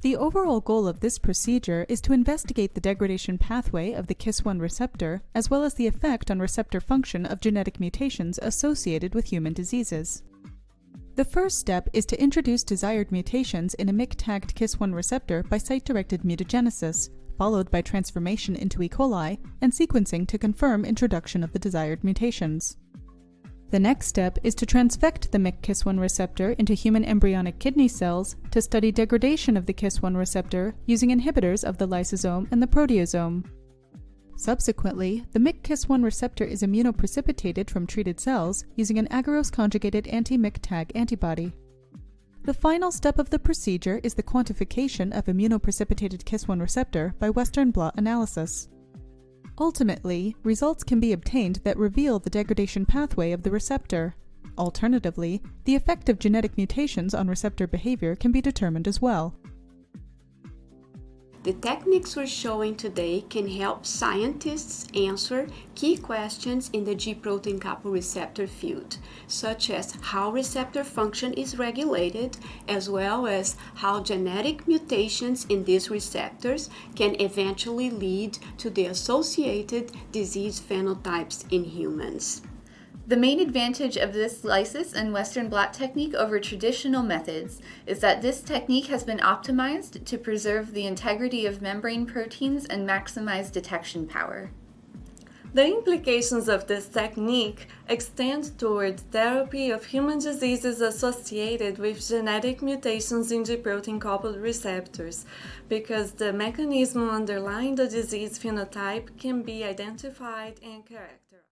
The overall goal of this procedure is to investigate the degradation pathway of the KISS1 receptor, as well as the effect on receptor function of genetic mutations associated with human diseases. The first step is to introduce desired mutations in a MYC-tagged KISS1 receptor by site-directed mutagenesis, followed by transformation into E. coli and sequencing to confirm introduction of the desired mutations. The next step is to transfect the MYC-KISS1 receptor into human embryonic kidney cells to study degradation of the KISS1 receptor using inhibitors of the lysosome and the proteasome. Subsequently, the MYC-KISS1 receptor is immunoprecipitated from treated cells using an agarose-conjugated anti-MYC-tag antibody. The final step of the procedure is the quantification of immunoprecipitated KISS1 receptor by Western blot analysis. Ultimately, results can be obtained that reveal the degradation pathway of the receptor. Alternatively, the effect of genetic mutations on receptor behavior can be determined as well. The techniques we're showing today can help scientists answer key questions in the G protein-coupled receptor field, such as how receptor function is regulated, as well as how genetic mutations in these receptors can eventually lead to the associated disease phenotypes in humans. The main advantage of this lysis and Western blot technique over traditional methods is that this technique has been optimized to preserve the integrity of membrane proteins and maximize detection power. The implications of this technique extend towards therapy of human diseases associated with genetic mutations in G protein-coupled receptors, because the mechanism underlying the disease phenotype can be identified and characterized.